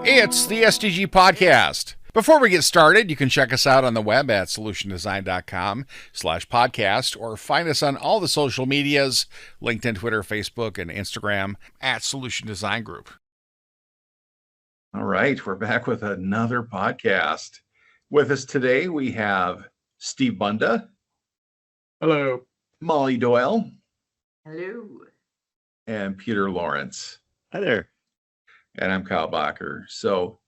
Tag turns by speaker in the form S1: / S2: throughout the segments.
S1: It's the SDG Podcast. Before we get started, you can check us out on the web at solutiondesign.com/podcast or find us on all the social medias, LinkedIn, Twitter, Facebook, and Instagram at Solution Design Group.
S2: All right, we're back with another podcast. With us today, we have Steve Bunda.
S3: Hello.
S2: Molly Doyle.
S4: Hello.
S2: And Peter Lawrence.
S3: Hi there.
S2: And I'm Kyle Bacher. So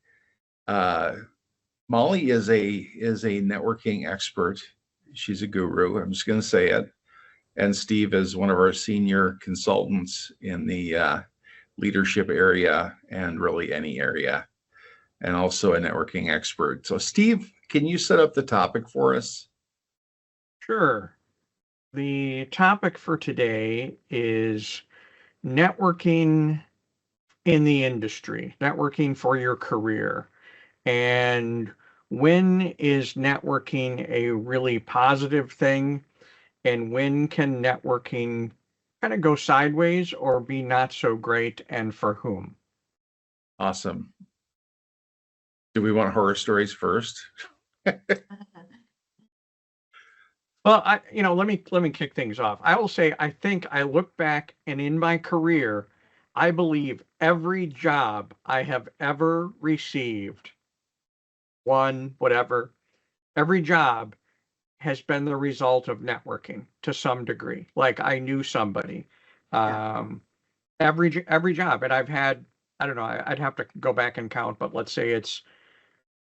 S2: Molly is a networking expert. She's a guru. I'm just going to say it. And Steve is one of our senior consultants in the leadership area and really any area, and also a networking expert. So Steve, can you set up the topic for us?
S3: Sure. The topic for today is networking in the industry, networking for your career. And when is networking a really positive thing? And when can networking kind of go sideways or be not so great, and for whom?
S2: Awesome. Do we want horror stories first?
S3: Well, let me kick things off. I will say, I think I look back and in my career, I believe every job I have ever received, every job has been the result of networking to some degree. Like I knew somebody, every job, and I've had, I don't know, I'd have to go back and count, but let's say it's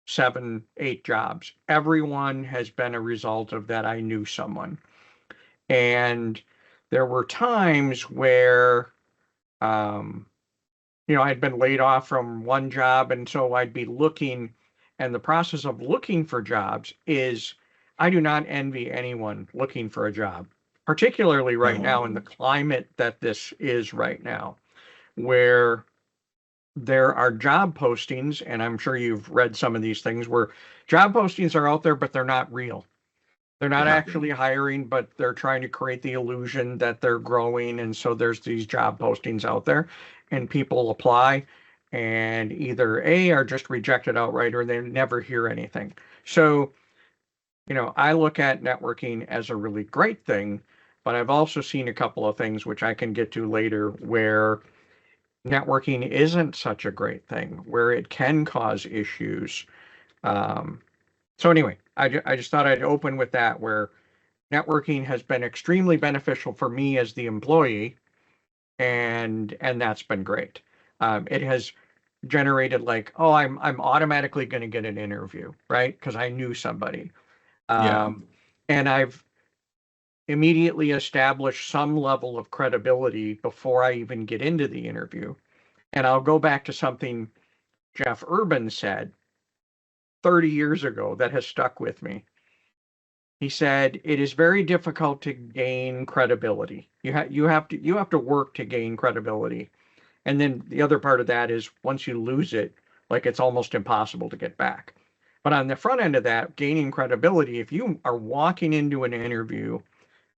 S3: 7, 8 jobs. Everyone has been a result of that. I knew someone. And there were times where, I'd been laid off from one job. And so I'd be looking, and the process of looking for jobs is, I do not envy anyone looking for a job, particularly right now in the climate that this is right now, where there are job postings, and I'm sure you've read some of these things where job postings are out there, but they're not real. They're not actually hiring, but they're trying to create the illusion that they're growing. And so there's these job postings out there and people apply and either A, are just rejected outright, or they never hear anything. So, I look at networking as a really great thing, but I've also seen a couple of things which I can get to later where networking isn't such a great thing, where it can cause issues. So anyway, I just thought I'd open with that, where networking has been extremely beneficial for me as the employee, and that's been great. It has generated like, oh, I'm automatically going to get an interview, right? Because I knew somebody. And I've immediately established some level of credibility before I even get into the interview. And I'll go back to something Jeff Urban said 30 years ago that has stuck with me. He said, it is very difficult to gain credibility. You have to work to gain credibility. And then the other part of that is once you lose it, like it's almost impossible to get back. But on the front end of that, gaining credibility, if you are walking into an interview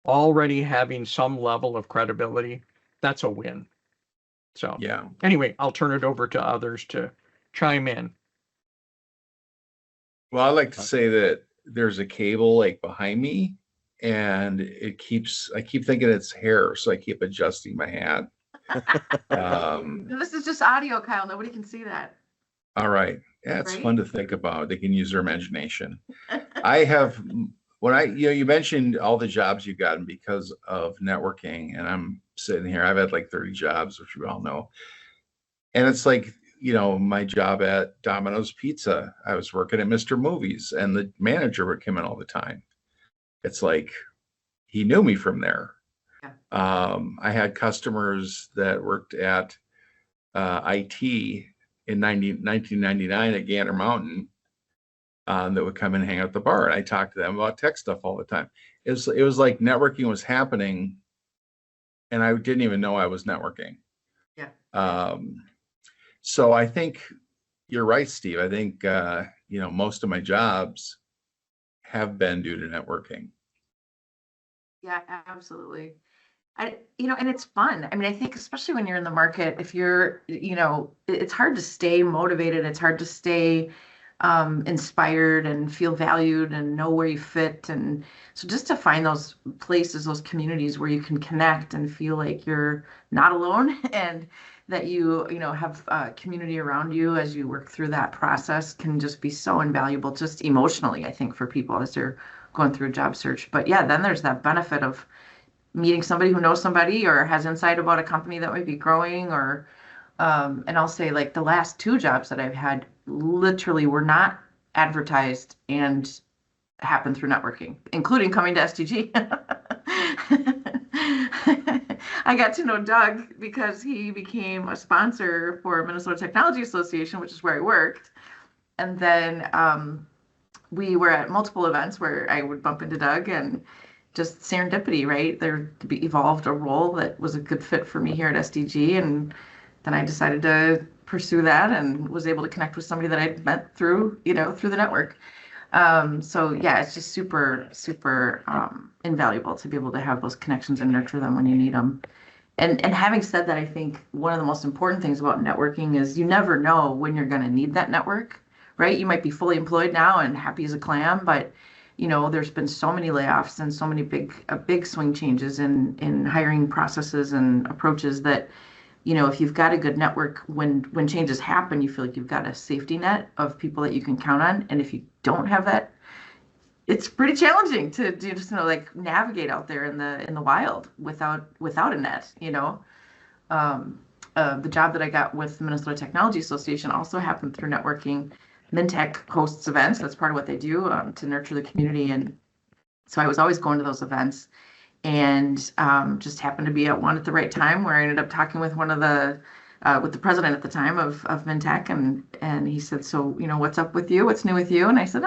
S3: already having some level of credibility, that's a win. So anyway, I'll turn it over to others to chime in.
S2: Well, I like to say that there's a cable like behind me, and I keep thinking it's hair, so I keep adjusting my hat.
S4: This is just audio, Kyle. Nobody can see that.
S2: All right. Yeah, it's fun to think about. They can use their imagination. You mentioned all the jobs you've gotten because of networking, and I'm sitting here, I've had like 30 jobs, which you all know. And it's like, my job at Domino's Pizza, I was working at Mr. Movies, and the manager would come in all the time. It's like, he knew me from there.
S4: Yeah.
S2: I had customers that worked at IT in 1999 at Gander Mountain that would come and hang out at the bar. And I talked to them about tech stuff all the time. It was like networking was happening, and I didn't even know I was networking.
S4: Yeah.
S2: So I think you're right, Steve. I think, most of my jobs have been due to networking.
S4: Yeah, absolutely. And it's fun. I mean, I think especially when you're in the market, if you're, it's hard to stay motivated. It's hard to stay inspired and feel valued and know where you fit. And so just to find those places, those communities where you can connect and feel like you're not alone and that you have a community around you as you work through that process can just be so invaluable, just emotionally, I think, for people as they're going through a job search. But yeah, then there's that benefit of meeting somebody who knows somebody or has insight about a company that might be growing or and I'll say like the last two jobs that I've had literally were not advertised and happened through networking, including coming to STG. I got to know Doug because he became a sponsor for Minnesota Technology Association, which is where I worked. And then we were at multiple events where I would bump into Doug and just serendipity, right? There evolved a role that was a good fit for me here at SDG. And then I decided to pursue that and was able to connect with somebody that I'd met through the network. So yeah, it's just super, super invaluable to be able to have those connections and nurture them when you need them. And having said that, I think one of the most important things about networking is you never know when you're going to need that network, right? You might be fully employed now and happy as a clam, but there's been so many layoffs and so many big swing changes in hiring processes and approaches that, if you've got a good network, when changes happen, you feel like you've got a safety net of people that you can count on. And if you don't have that, it's pretty challenging to just like navigate out there in the wild without a net. The job that I got with the Minnesota Technology Association also happened through networking. MinTech hosts events. That's part of what they do to nurture the community. And so I was always going to those events and just happened to be at one at the right time where I ended up talking with with the president at the time of MinTech. And he said, so, what's up with you? What's new with you? And I said,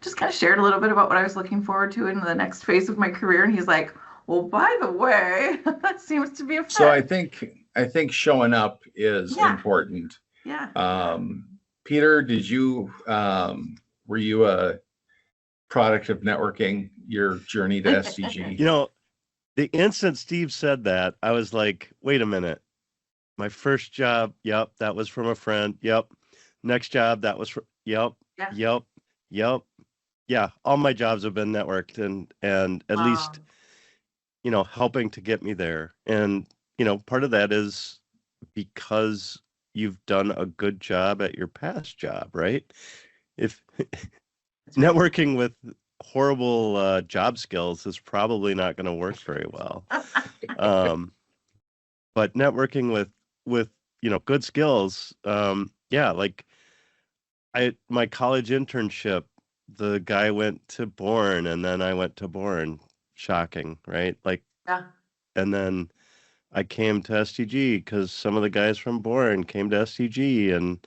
S4: just kind of shared a little bit about what I was looking forward to in the next phase of my career. And he's like, well, by the way, that seems to be a fit.
S2: So I think showing up is important.
S4: Yeah.
S2: Peter, were you a product of networking, your journey to SDG?
S5: The instant Steve said that, I was like, wait a minute. My first job, yep, that was from a friend. Yep. Next job, that was from, yep. Yeah, all my jobs have been networked and at least, helping to get me there. And, part of that is because you've done a good job at your past job, right? If networking with horrible job skills is probably not going to work very well. But networking with good skills, like my college internship, the guy went to Bourne and then I went to Bourne. Shocking, right? Like,
S4: Yeah.
S5: And then I came to STG because some of the guys from Bourne came to STG and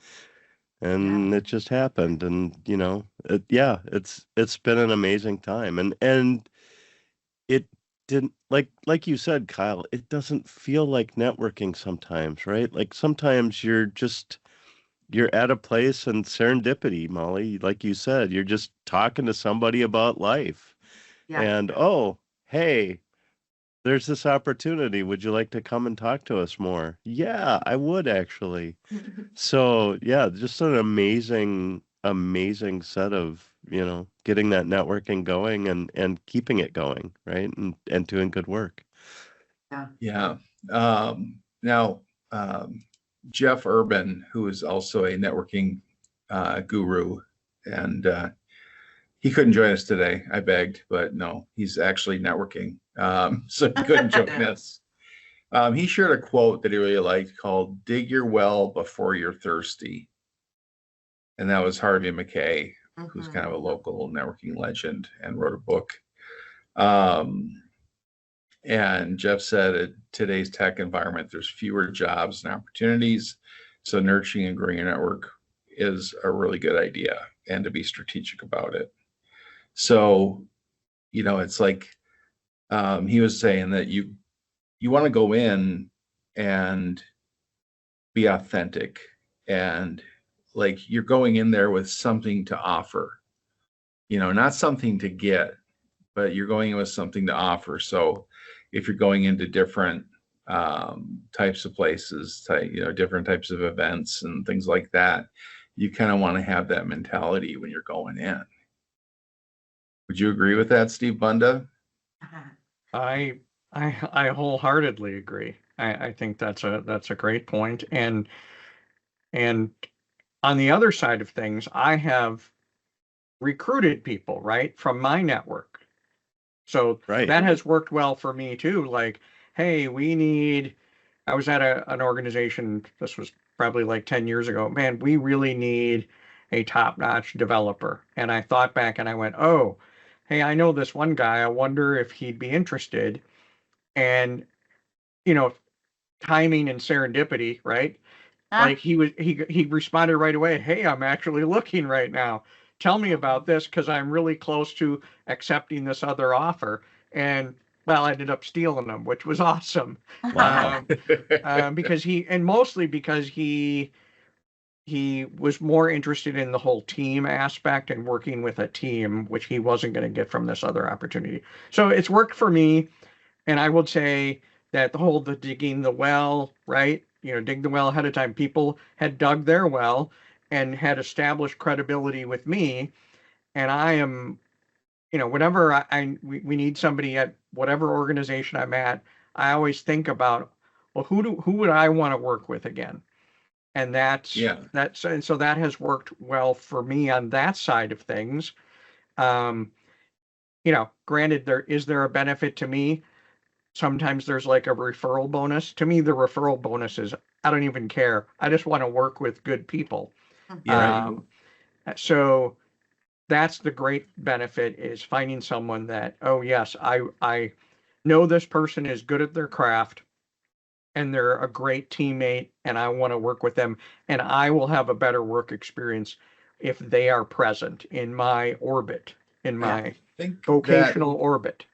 S5: it just happened. And, it's been an amazing time. And it didn't, like you said, Kyle, it doesn't feel like networking sometimes, right? Like sometimes you're at a place and serendipity, Molly, like you said, you're just talking to somebody about life.
S4: Yeah.
S5: And, oh, hey, there's this opportunity. Would you like to come and talk to us more? Yeah, I would actually. So yeah, just an amazing set of, getting that networking going and keeping it going, right? And doing good work.
S2: Yeah. Now, Jeff Urban, who is also a networking guru, and he couldn't join us today. I begged, but no, he's actually networking. So he couldn't join us. He shared a quote that he really liked called "Dig your well before you're thirsty." And that was Harvey McKay, who's kind of a local networking legend and wrote a book. And Jeff said, in today's tech environment, there's fewer jobs and opportunities. So nurturing and growing your network is a really good idea, and to be strategic about it. So, it's like he was saying that you want to go in and be authentic, and like you're going in there with something to offer, not something to get, but you're going in with something to offer. So if you're going into different types of places, different types of events and things like that, you kind of want to have that mentality when you're going in. Would you agree with that, Steve Bunda?
S3: I wholeheartedly agree. I think that's a great point. And on the other side of things, I have recruited people, right, from my network. So
S5: Right.
S3: that has worked well for me too. Like, hey, I was at an organization, this was probably like 10 years ago. Man, we really need a top-notch developer. And I thought back and I went, oh, hey, I know this one guy. I wonder if he'd be interested. And, timing and serendipity, right? Like he responded right away, hey, I'm actually looking right now. Tell me about this because I'm really close to accepting this other offer. And well, I ended up stealing them, which was awesome.
S5: Wow.
S3: Mostly because he was more interested in the whole team aspect and working with a team, which he wasn't going to get from this other opportunity. So it's worked for me. And I would say that the digging the well, right? Dig the well ahead of time. People had dug their well and had established credibility with me. And I am, whenever we need somebody at whatever organization I'm at, I always think about, well, who would I want to work with again? And so that has worked well for me on that side of things. Granted, is there a benefit to me? Sometimes there's like a referral bonus. To me, the referral bonus is, I don't even care. I just want to work with good people.
S2: Yeah.
S3: So that's the great benefit, is finding someone that, oh yes, I know this person is good at their craft and they're a great teammate and I want to work with them, and I will have a better work experience if they are present in my orbit, in my vocational orbit.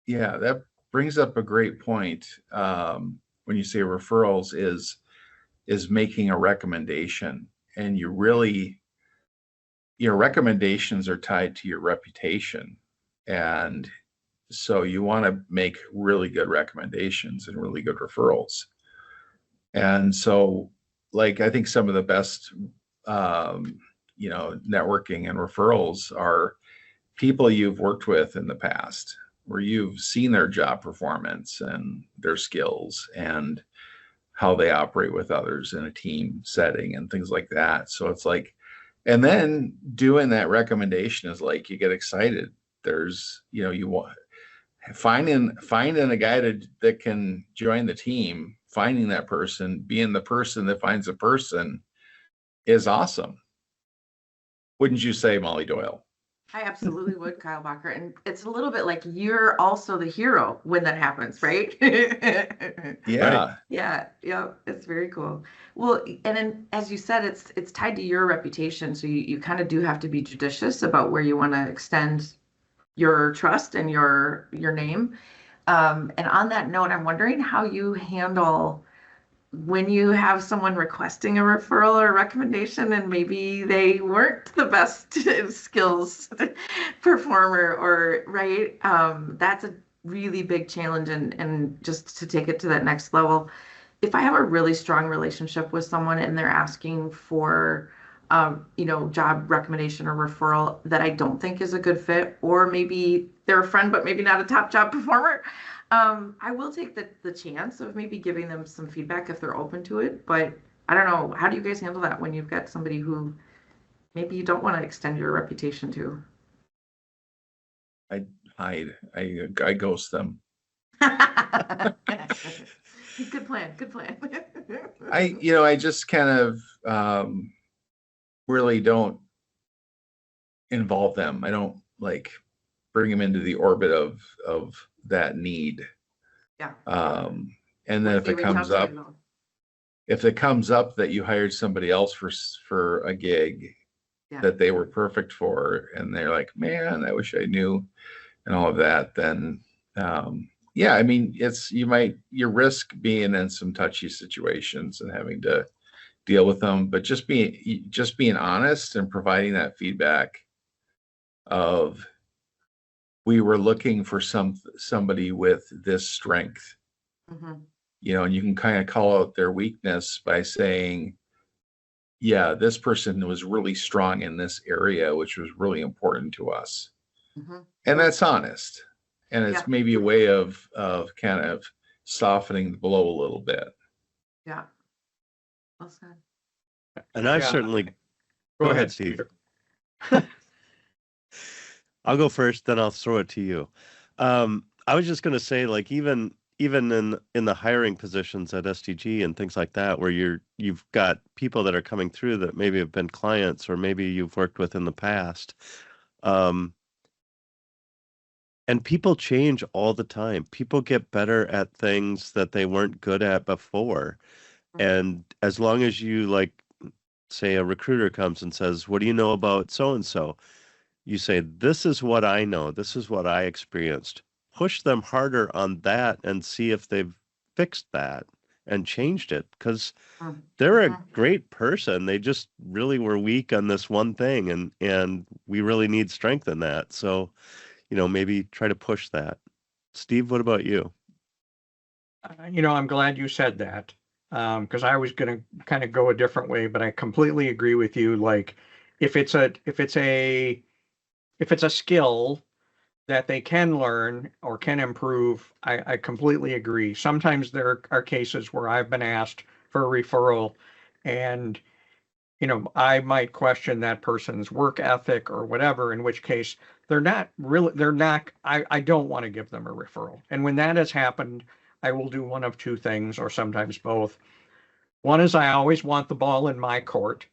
S2: Yeah, that brings up a great point. When you say referrals, is making a recommendation, and your recommendations are tied to your reputation, and so you want to make really good recommendations and really good referrals. And so, like, I think some of the best networking and referrals are people you've worked with in the past, where you've seen their job performance and their skills and how they operate with others in a team setting and things like that. So it's like, and then doing that recommendation is like, you get excited. There's, you want finding a guy that can join the team, finding that person, being the person that finds a person is awesome. Wouldn't you say, Molly Doyle?
S4: I absolutely would, Kyle Bacher. And it's a little bit like you're also the hero when that happens, right?
S2: Yeah.
S4: Yeah. It's very cool. Well, and then as you said, it's tied to your reputation. So you kind of do have to be judicious about where you want to extend your trust and your name. And on that note, I'm wondering how you handle when you have someone requesting a referral or a recommendation and maybe they weren't the best skills performer, or right. That's a really big challenge, and just to take it to that next level, if I have a really strong relationship with someone and they're asking for job recommendation or referral that I don't think is a good fit, or maybe they're a friend but maybe not a top job performer, I will take the chance of maybe giving them some feedback if they're open to it. But I don't know, how do you guys handle that when you've got somebody who maybe you don't want to extend your reputation to?
S2: I hide. I ghost them.
S4: Good plan.
S2: I just kind of really don't involve them. I don't like bring them into the orbit of that need.
S4: Yeah.
S2: And then if it comes up that you hired somebody else for a gig that they were perfect for, and they're like, man, I wish I knew, and all of that, then I mean, you risk being in some touchy situations and having to deal with them, but just being honest and providing that feedback of we were looking for somebody with this strength,
S4: Mhm.
S2: and you can kind of call out their weakness by saying, yeah, this person was really strong in this area, which was really important to us.
S4: Mhm.
S2: And that's honest. And it's
S4: Yeah.
S2: maybe a way of kind of softening the blow a little bit.
S4: Yeah. Well said.
S5: And I've
S3: Yeah.
S5: certainly
S3: Go
S5: ahead,
S3: ahead,
S5: Steve.
S3: Peter.
S5: I'll go first, then I'll throw it to you. I was just going to say, like, even in the hiring positions at SDG and things like that, where you've got people that are coming through that maybe have been clients or maybe you've worked with in the past. And people change all the time. People get better at things that they weren't good at before. And as long as you, like, say a recruiter comes and says, "What do you know about so and so?" You say, "This is what I know. This is what I experienced." Push them harder on that and see if they've fixed that and changed it, because they're a great person. They just really were weak on this one thing, and we really need strength in that. So, maybe try to push that. Steve, what about you?
S3: I'm glad you said that, because I was going to kind of go a different way, but I completely agree with you. Like, if it's a skill that they can learn or can improve, I completely agree. Sometimes there are cases where I've been asked for a referral, and I might question that person's work ethic or whatever, in which case I don't want to give them a referral. And when that has happened, I will do one of two things, or sometimes both. One is I always want the ball in my court.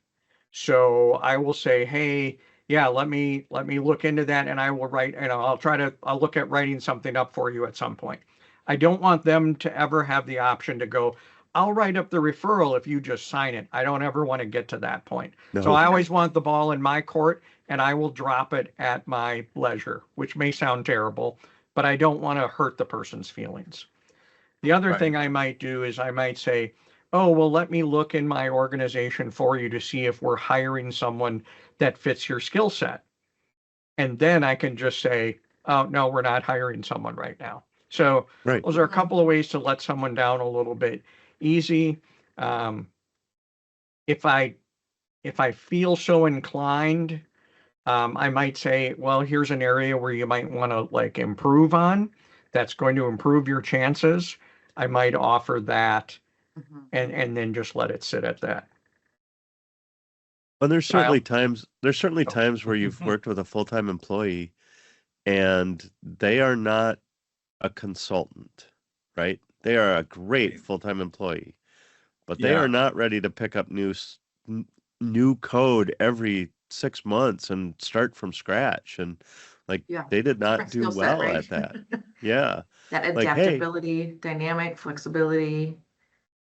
S3: So I will say, hey, yeah, let me look into that, and I will write, I'll look at writing something up for you at some point. I don't want them to ever have the option to go, I'll write up the referral if you just sign it. I don't ever want to get to that point.
S5: No.
S3: So I always want the ball in my court, and I will drop it at my leisure, which may sound terrible, but I don't want to hurt the person's feelings. The other
S2: Right.
S3: thing I might do is I might say, oh, well, let me look in my organization for you to see if we're hiring someone that fits your skill set. And then I can just say, oh, no, we're not hiring someone right now. So
S5: Right.
S3: those are a couple of ways to let someone down a little bit easy. If I feel so inclined, I might say, well, here's an area where you might want to like improve on. That's going to improve your chances. I might offer that, and then just let it sit at that.
S5: And there's
S3: Kyle?
S5: certainly times where you've worked with a full-time employee and they are not a consultant, right? They are a great full-time employee, but they are not ready to pick up new code every 6 months and start from scratch. And they did not do well at that. Yeah.
S4: That
S5: Like, hey,
S4: adaptability, dynamic flexibility.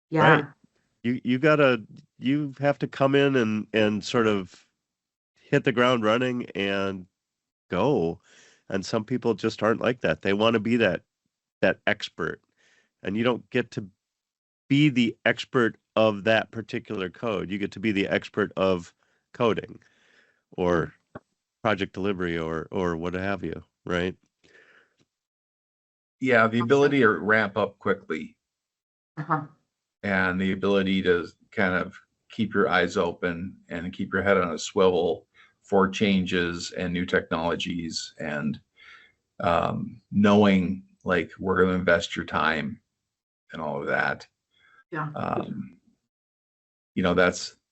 S4: Yeah.
S5: right. You have to come in and sort of hit the ground running and go. And some people just aren't like that. They want to be that expert. And you don't get to be the expert of that particular code. You get to be the expert of coding or project delivery or what have you, right?
S2: Yeah, the ability to ramp up quickly and the ability to kind of keep your eyes open and keep your head on a swivel for changes and new technologies, and knowing like we're going to invest your time and all of that.
S4: Yeah.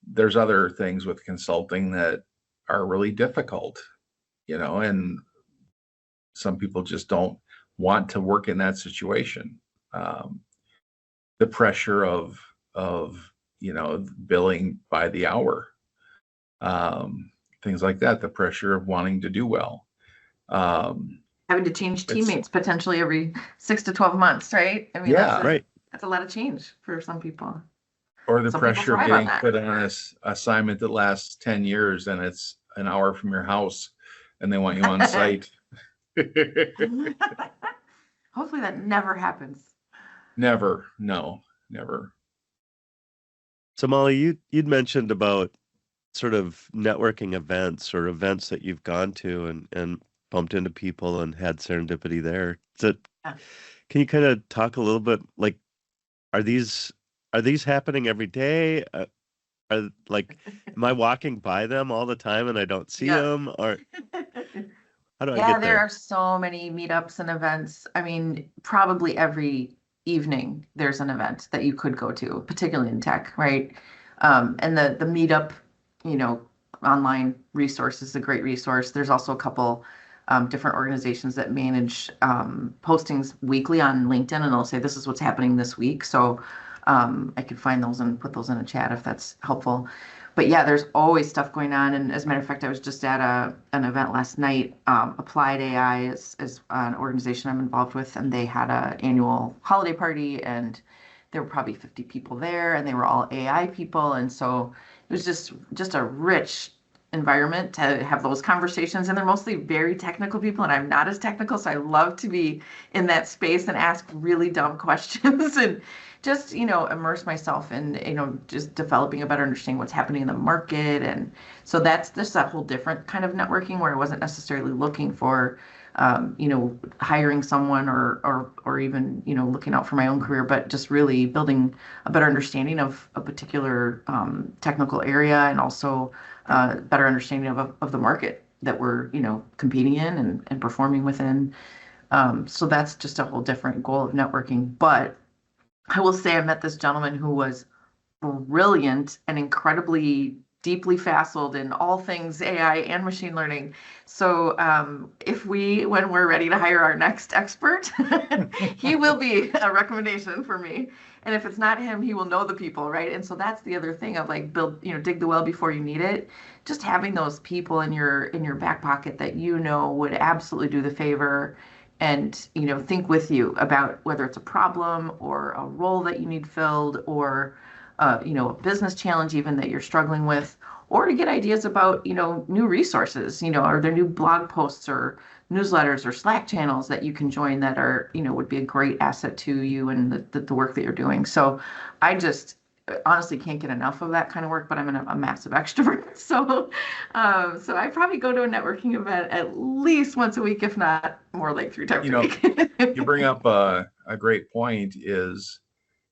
S2: There's other things with consulting that are really difficult, and some people just don't want to work in that situation. The pressure of billing by the hour, things like that, the pressure of wanting to do well,
S4: having to change teammates potentially every 6 to 12 months, right? I mean,
S5: right.
S4: That's a lot of change for some people.
S2: Or the pressure of getting put on this assignment that lasts 10 years and it's an hour from your house and they want you on site.
S4: Hopefully that never happens.
S2: Never. No, never.
S5: So Molly, you'd mentioned about sort of networking events or events that you've gone to, and bumped into people and had serendipity there. So,
S4: Yeah.
S5: can you kind of talk a little bit, like, are these happening every day? Are like, am I walking by them all the time and I don't see
S4: Yes.
S5: them, or how do I
S4: Yeah,
S5: get
S4: there
S5: there?
S4: are so many meetups and events. I mean, probably every evening there's an event that you could go to, particularly in tech, right? And the meetup, you know, online resource is a great resource. There's also a couple different organizations that manage postings weekly on LinkedIn, and they'll say this is what's happening this week. So I could find those and put those in a chat if that's helpful. But yeah, there's always stuff going on. And as a matter of fact, I was just at an event last night. Applied AI is an organization I'm involved with, and they had an annual holiday party, and there were probably 50 people there, and they were all AI people. And so it was just a rich environment to have those conversations. And they're mostly very technical people, and I'm not as technical, so I love to be in that space and ask really dumb questions and just, you know, immerse myself in, you know, just developing a better understanding what's happening in the market. And so that's just a whole different kind of networking where I wasn't necessarily looking for, you know, hiring someone or even, you know, looking out for my own career, but just really building a better understanding of a particular technical area, and also better understanding of the market that we're, you know, competing in and performing within. So that's just a whole different goal of networking. But I will say I met this gentleman who was brilliant and incredibly deeply facile in all things AI and machine learning. So when we're ready to hire our next expert, he will be a recommendation for me. And if it's not him, he will know the people, right? And so that's the other thing of like dig the well before you need it. Just having those people in your back pocket that you know would absolutely do the favor and, you know, think with you about whether it's a problem or a role that you need filled, or you know, a business challenge even that you're struggling with, or to get ideas about, you know, new resources, you know, are there new blog posts or newsletters or Slack channels that you can join that are, you know, would be a great asset to you and the work that you're doing. So I just honestly can't get enough of that kind of work, but I'm a massive extrovert. So I probably go to a networking event at least once a week, if not more, like 3 times a week.
S2: You bring up a great point is,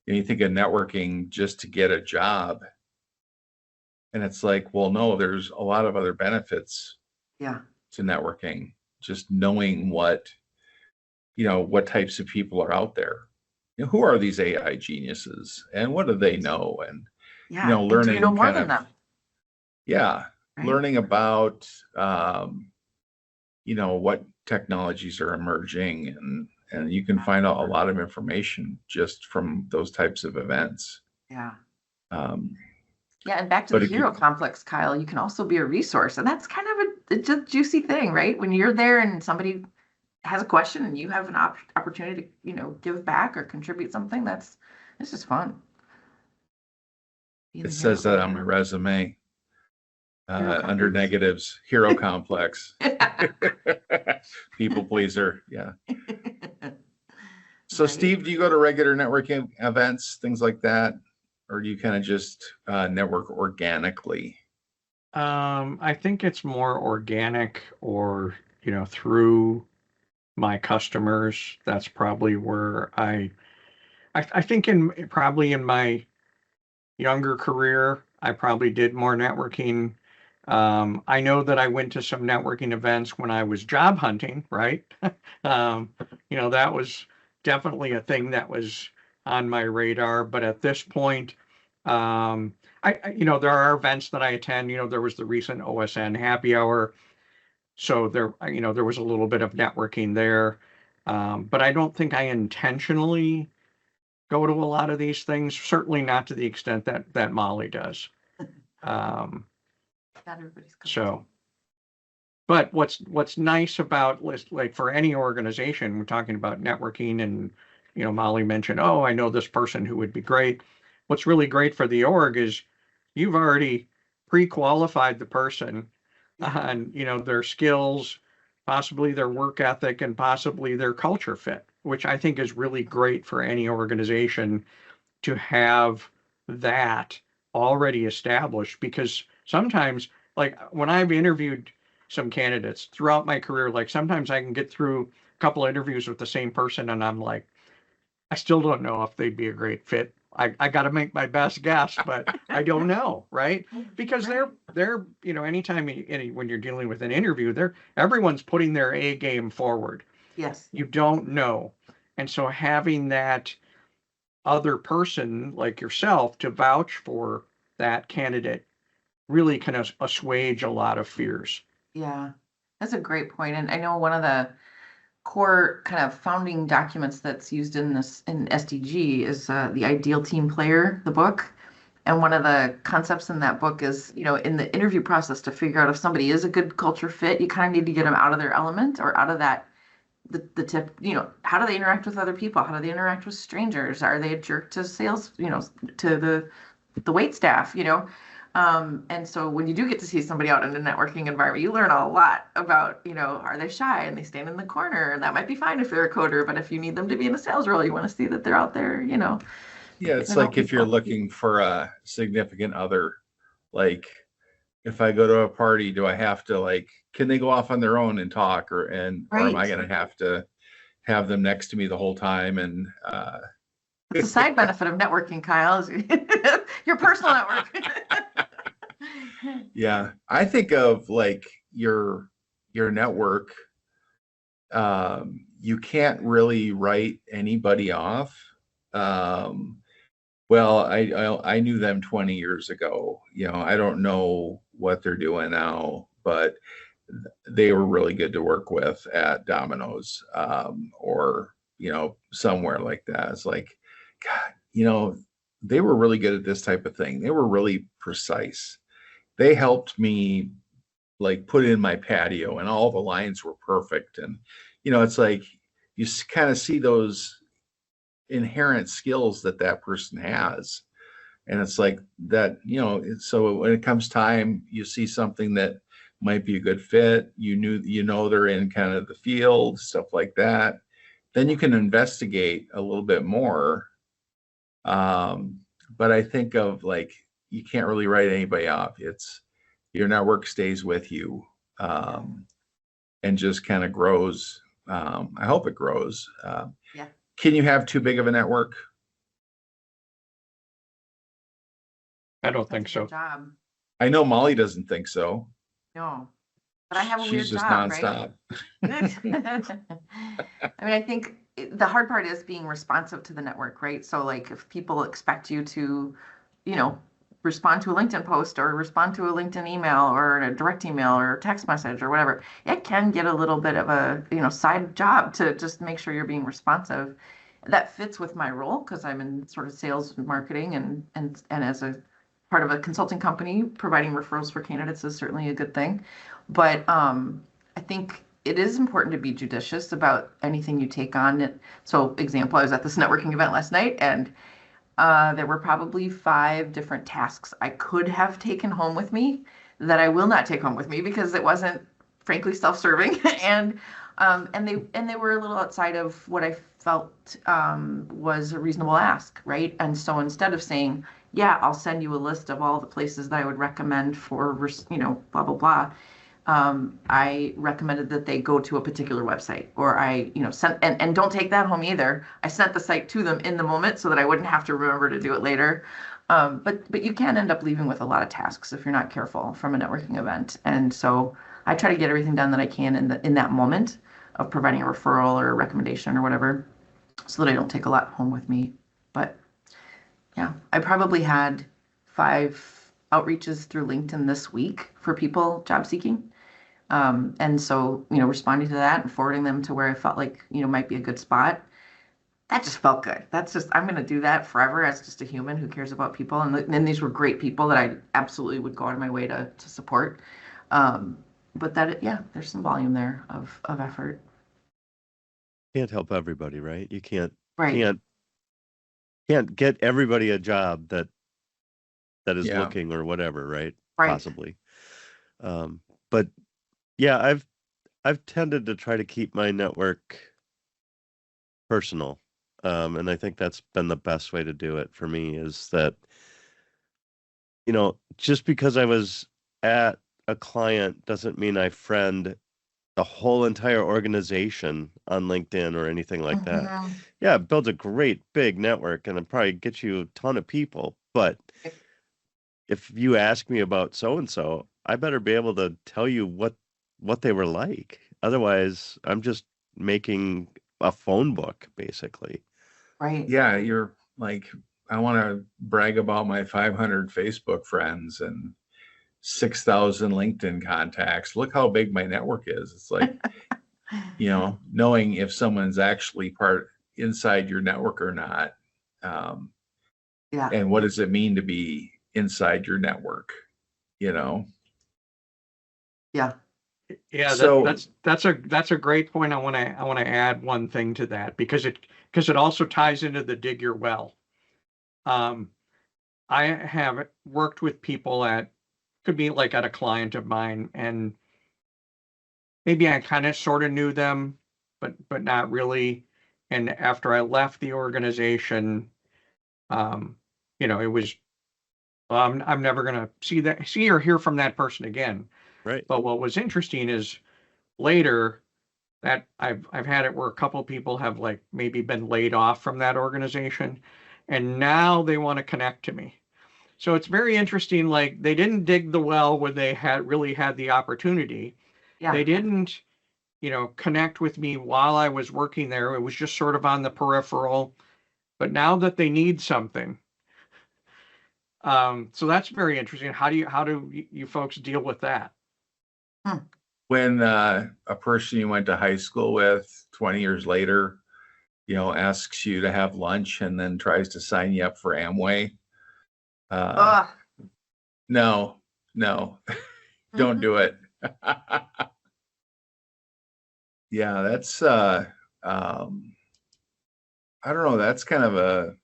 S2: you think of networking just to get a job. And it's like, well, no, there's a lot of other benefits
S4: Yeah.
S2: to networking. Just knowing what types of people are out there. You know, who are these AI geniuses and what do they know? And,
S4: Yeah.
S2: you know,
S4: And do
S2: learning
S4: you know more
S2: kind
S4: than
S2: of,
S4: them?
S2: yeah,
S4: Right?
S2: learning about, you know, what technologies are emerging, and you can find out a lot of information just from those types of events.
S4: Yeah.
S2: Um,
S4: Yeah, and back to
S2: but
S4: the
S2: it
S4: hero
S2: could,
S4: complex, Kyle, you can also be a resource. And that's kind of a just juicy thing, right? When you're there and somebody has a question and you have an opportunity to, you know, give back or contribute something, it's just fun. Being
S2: it
S4: the
S2: says
S4: hero.
S2: that on my resume.
S4: Hero
S2: Under
S4: complex.
S2: negatives, hero complex, people pleaser. Yeah. So,
S4: Right.
S2: Steve, do you go to regular networking events, things like that, or do you kind of just network organically?
S3: I think it's more organic, or, you know, through my customers. That's probably where I think probably in my younger career, I probably did more networking. I know that I went to some networking events when I was job hunting, right? um, you know, that was definitely a thing that was on my radar. But at this point, you know, there are events that I attend. You know, there was the recent OSN happy hour, so there, you know, there was a little bit of networking there. But I don't think I intentionally go to a lot of these things. Certainly not to the extent that Molly does. Um,
S4: Not everybody's cup of
S3: so.
S4: tea.
S3: But what's nice about like for any organization, we're talking about networking, and, you know, Molly mentioned, oh, I know this person who would be great. What's really great for the org is you've already pre-qualified the person on, you know, their skills, possibly their work ethic, and possibly their culture fit, which I think is really great for any organization to have that already established. Because sometimes, like when I've interviewed some candidates throughout my career. Like sometimes I can get through a couple of interviews with the same person and I'm like, I still don't know if they'd be a great fit. I got to make my best guess, but I don't know, right? Because they're anytime when you're dealing with an interview, everyone's putting their A game forward.
S4: Yes.
S3: You don't know, and so having that other person like yourself to vouch for that candidate really can assuage a lot of fears.
S4: Yeah, that's a great point. And I know one of the core kind of founding documents that's used in SDG is the Ideal Team Player, the book. And one of the concepts in that book is, in the interview process to figure out if somebody is a good culture fit, you kind of need to get them out of their element or out of that, the tip, how do they interact with other people? How do they interact with strangers? Are they a jerk to sales, to the wait staff, and so when you do get to see somebody out in a networking environment, you learn a lot about, are they shy and they stand in the corner? And that might be fine if they're a coder, but if you need them to be in a sales role, you want to see that they're out there,
S2: Yeah, it's like if you're looking for a significant other, like if I go to a party, do I have to can they go off on their own and talk or am I going to have to have them next to me the whole time? And
S4: it's a side benefit of networking, Kyle, is your personal network.
S2: Yeah, I think of your network. You can't really write anybody off. Well, I knew them 20 years ago. I don't know what they're doing now, but they were really good to work with at Domino's, or somewhere like that. It's like, God, they were really good at this type of thing. They were really precise. They helped me put in my patio and all the lines were perfect. And, it's like you kind of see those inherent skills that person has. And it's like that, so when it comes time, you see something that might be a good fit, they're in kind of the field, stuff like that. Then you can investigate a little bit more. But I think of you can't really write anybody off. It's your network stays with you, and just kind of grows. I hope it grows.
S4: Yeah.
S2: Can you have too big of a network?
S3: I don't think so.
S4: Job.
S2: I know Molly doesn't think so.
S4: No, but I have a weird
S2: She's just
S4: job,
S2: nonstop.
S4: Right? I mean, I think the hard part is being responsive to the network, right? So if people expect you to, respond to a LinkedIn post or respond to a LinkedIn email or a direct email or text message or whatever, it can get a little bit of a, side job to just make sure you're being responsive. That fits with my role because I'm in sort of sales and marketing and as a part of a consulting company, providing referrals for candidates is certainly a good thing. But I think it is important to be judicious about anything you take on. So example, I was at this networking event last night and there were probably 5 different tasks I could have taken home with me that I will not take home with me because it wasn't frankly self-serving and they were a little outside of what I felt was a reasonable ask, right? And so instead of saying, yeah, I'll send you a list of all the places that I would recommend for, blah, blah, blah. I recommended that they go to a particular website or I, sent, and don't take that home either. I sent the site to them in the moment so that I wouldn't have to remember to do it later. But you can end up leaving with a lot of tasks if you're not careful from a networking event. And so I try to get everything done that I can in that moment of providing a referral or a recommendation or whatever so that I don't take a lot home with me. But yeah, I probably had 5 outreaches through LinkedIn this week for people job seeking. And so, responding to that and forwarding them to where I felt like, might be a good spot. That just felt good. I'm going to do that forever as just a human who cares about people. And then these were great people that I absolutely would go out of my way to support. But there's some volume there of effort.
S5: Can't help everybody, right? You can't
S4: Right.
S5: can't get everybody a job that is
S2: Yeah.
S5: looking or whatever, right?
S4: Right.
S5: Possibly. But yeah, I've tended to try to keep my network personal. And I think that's been the best way to do it for me is that, just because I was at a client doesn't mean I friend the whole entire organization on LinkedIn or anything like that.
S4: Mhm.
S5: Yeah, it builds a great big network and it probably gets you a ton of people. But if you ask me about so and so, I better be able to tell you what they were like. Otherwise, I'm just making a phone book basically.
S4: Right.
S2: Yeah, you're like, I want to brag about my 500 Facebook friends and 6,000 LinkedIn contacts. Look how big my network is. It's like, knowing if someone's actually part inside your network or not. Um,
S4: Yeah.
S2: and what does it mean to be inside your network?
S4: Yeah.
S3: Yeah,
S2: So
S3: that's a great point. I want to add one thing to that because it also ties into the dig your well. I have worked with people could be like at a client of mine, and maybe I kind of sort of knew them, but not really. And after I left the organization, it was, well, I'm never gonna see or hear from that person again.
S5: Right.
S3: But what was interesting is later that I've had it where a couple people have like maybe been laid off from that organization, and now they want to connect to me. So it's very interesting. Like they didn't dig the well when they really had the opportunity.
S4: Yeah.
S3: They didn't, connect with me while I was working there. It was just sort of on the peripheral. But now that they need something, so that's very interesting. How do you folks deal with that?
S2: when a person you went to high school with 20 years later, asks you to have lunch and then tries to sign you up for Amway,
S4: Ugh.
S2: no, don't do it. Yeah, that's I don't know, that's kind of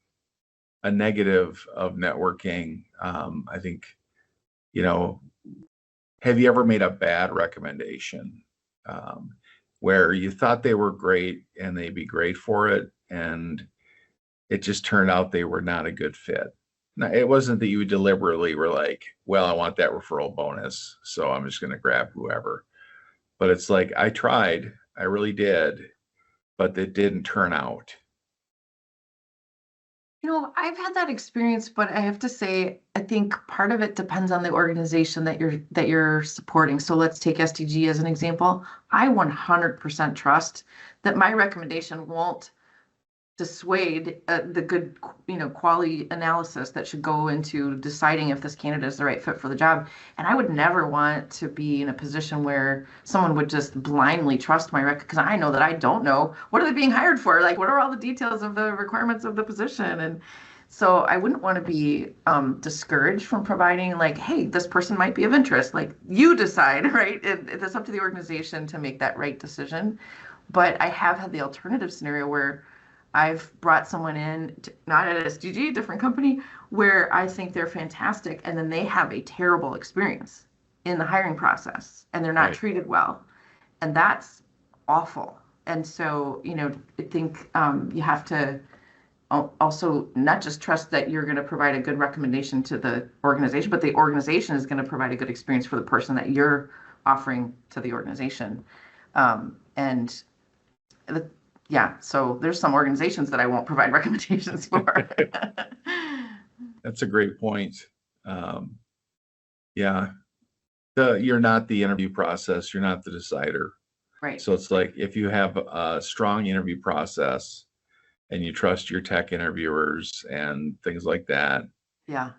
S2: a negative of networking. I think, have you ever made a bad recommendation where you thought they were great and they'd be great for it, and it just turned out they were not a good fit? Now, it wasn't that you deliberately were like, well, I want that referral bonus, so I'm just going to grab whoever. But it's like, I tried, I really did, but it didn't turn out.
S4: I've had that experience, but I have to say, I think part of it depends on the organization that you're supporting. So let's take SDG as an example. I 100% trust that my recommendation won't dissuade the good, quality analysis that should go into deciding if this candidate is the right fit for the job. And I would never want to be in a position where someone would just blindly trust my because I know that I don't know what are they being hired for, like what are all the details of the requirements of the position. And so I wouldn't want to be discouraged from providing like, hey, this person might be of interest. Like you decide, right? It's up to the organization to make that right decision. But I have had the alternative scenario where I've brought someone in, not at SDG, different company, where I think they're fantastic, and then they have a terrible experience in the hiring process, and they're not treated well, and that's awful. And so, I think you have to also not just trust that you're going to provide a good recommendation to the organization, but the organization is going to provide a good experience for the person that you're offering to the organization. And yeah, so there's some organizations that I won't provide recommendations for.
S2: That's a great point. Yeah, you're not the interview process, you're not the decider.
S4: Right.
S2: So it's like if you have a strong interview process and you trust your tech interviewers and things like that,
S4: Yeah.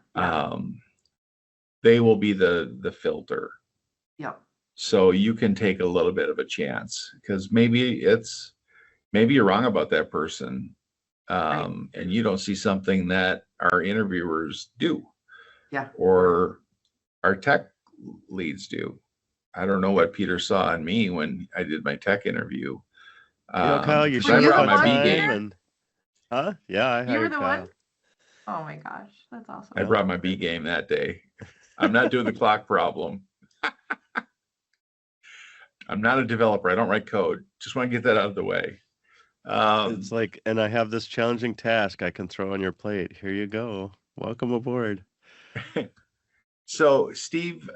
S2: they will be the filter.
S4: Yep.
S2: So you can take a little bit of a chance because maybe you're wrong about that person, and you don't see something that our interviewers do.
S4: Yeah.
S2: Or our tech leads do. I don't know what Peter saw in me when I did my tech interview.
S5: Kyle, you
S2: 'cause I
S5: showed up
S2: brought
S5: on
S2: my B
S5: time
S2: game.
S5: and yeah, I
S4: You were
S5: hired
S4: the
S5: Kyle.
S4: one? Oh my gosh, that's awesome.
S2: I brought my B game that day. I'm not doing the clock problem. I'm not a developer. I don't write code. Just want to get that out of the way.
S5: It's like, and I have this challenging task I can throw on your plate. Here you go. Welcome aboard.
S2: So Steve,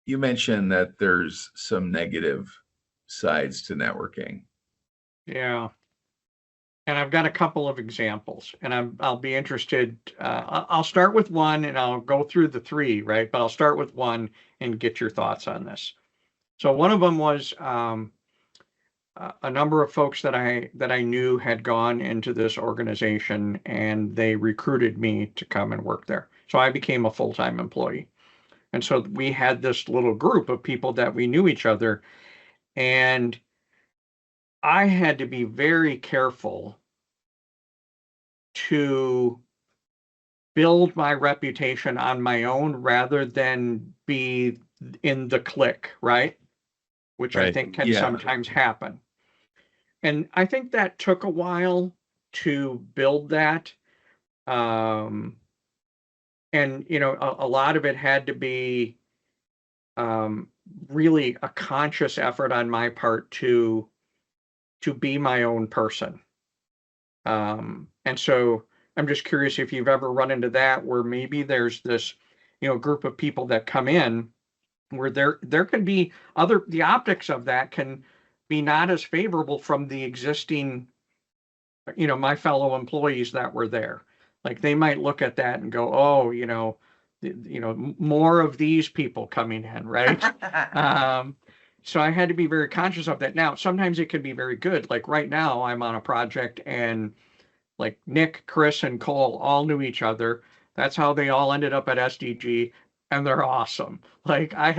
S2: You mentioned that there's some negative sides to networking.
S3: Yeah. And I've got a couple of examples, and I'll be interested. I'll start with one, and I'll go through the three, right? But I'll start with one and get your thoughts on this. So one of them was a number of folks that I knew had gone into this organization, and they recruited me to come and work there. So I became a full-time employee, and so we had this little group of people that we knew each other, and I had to be very careful to build my reputation on my own rather than be in the clique, right? Which I
S5: Right.
S3: think can
S2: Yeah.
S3: sometimes happen. And I think that took a while to build that. And, a lot of it had to be really a conscious effort on my part to be my own person. And so I'm just curious if you've ever run into that where maybe there's this, group of people that come in where there can be the optics of that can be not as favorable from the existing, my fellow employees that were there. Like they might look at that and go, oh, more of these people coming in, right? So I had to be very conscious of that. Now, sometimes it can be very good. Like right now, I'm on a project and like Nick, Chris, and Cole all knew each other. That's how they all ended up at SDG, and they're awesome. Like I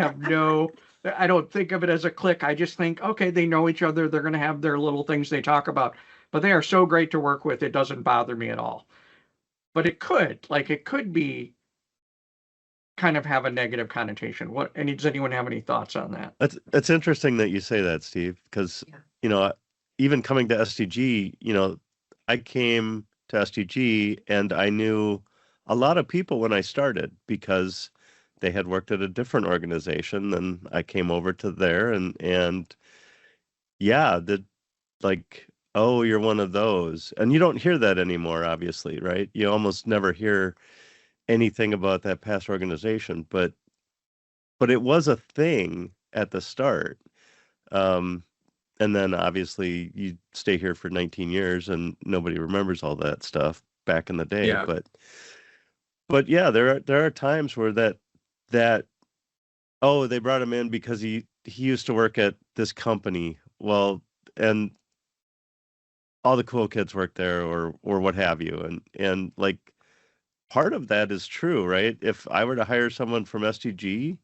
S3: don't think of it as a clique. I just think, okay, they know each other. They're going to have their little things they talk about, but they are so great to work with. It doesn't bother me at all. But it could be kind of have a negative connotation. Does anyone have any thoughts on that?
S5: It's interesting that you say that, Steve, because even coming to STG, I came to STG and I knew a lot of people when I started because they had worked at a different organization and I came over to there and yeah, like, oh, you're one of those. And you don't hear that anymore, obviously, right? You almost never hear anything about that past organization, but it was a thing at the start. And then obviously you stay here for 19 years and nobody remembers all that stuff back in the day.
S2: Yeah.
S5: But yeah, there are times where that oh, they brought him in because he used to work at this company. Well, and all the cool kids work there or what have you. And like part of that is true, right? If I were to hire someone from STG,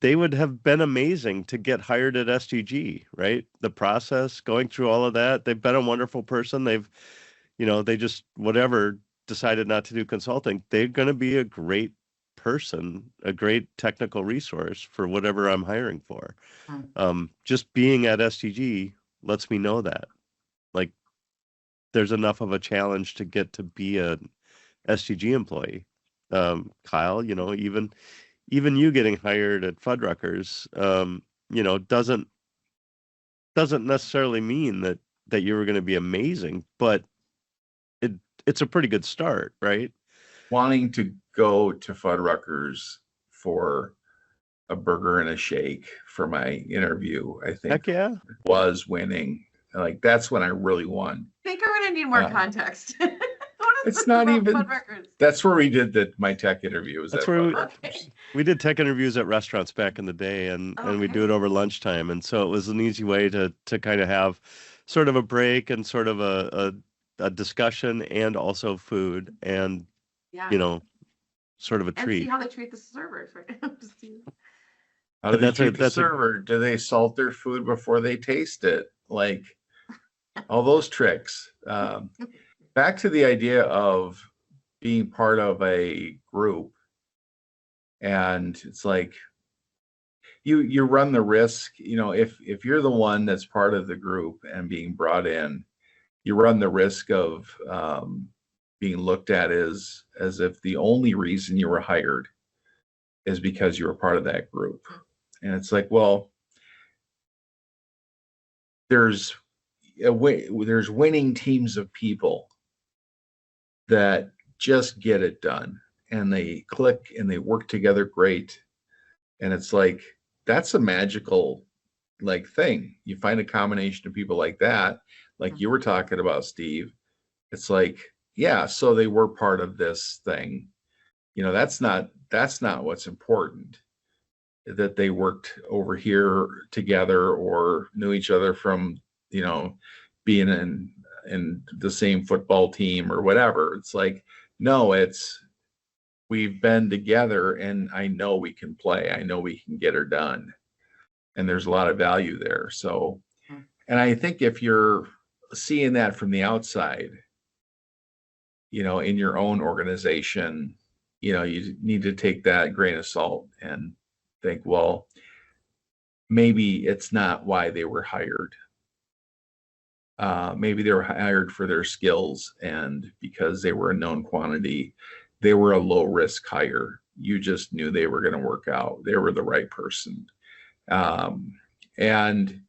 S5: they would have been amazing to get hired at STG, right? The process, going through all of that, they've been a wonderful person. They just, whatever, decided not to do consulting. They're going to be a great person, a great technical resource for whatever I'm hiring for. Just being at STG lets me know that. Like, there's enough of a challenge to get to be a STG employee. Kyle, even you getting hired at Fuddruckers, doesn't necessarily mean that you were going to be amazing, but it's a pretty good start, right?
S2: Wanting to go to Fuddruckers for a burger and a shake for my interview, I think
S5: Heck yeah.
S2: was winning. Like that's when I really won.
S4: I think I'm gonna need more context.
S2: It's not even.
S4: Fuddruckers?
S2: That's where we did my tech interview.
S5: That's where
S4: Okay.
S5: we did tech interviews at restaurants back in the day, and we do it over lunchtime, and so it was an easy way to kind of have sort of a break and sort of a discussion and also food and sort of a treat.
S4: And see how they treat the servers, right?
S2: How do they treat the server? Do they salt their food before they taste it? Like all those tricks. Back to the idea of being part of a group, and it's like you run the risk, if you're the one that's part of the group and being brought in, you run the risk of being looked at as if the only reason you were hired is because you were part of that group. And it's like, well, there's winning teams of people that just get it done and they click and they work together great. And it's like, that's a magical like thing. You find a combination of people like that, like you were talking about, Steve. It's like, yeah, so they were part of this thing. That's not what's important, that they worked over here together or knew each other from, being in the same football team or whatever. It's like, no, it's, we've been together and I know we can play. I know we can get her done. And there's a lot of value there. So, and I think if you're seeing that from the outside, in your own organization, you need to take that grain of salt and think, well, maybe it's not why they were hired. Maybe they were hired for their skills, and because they were a known quantity, they were a low risk hire. You just knew they were going to work out. They were the right person. And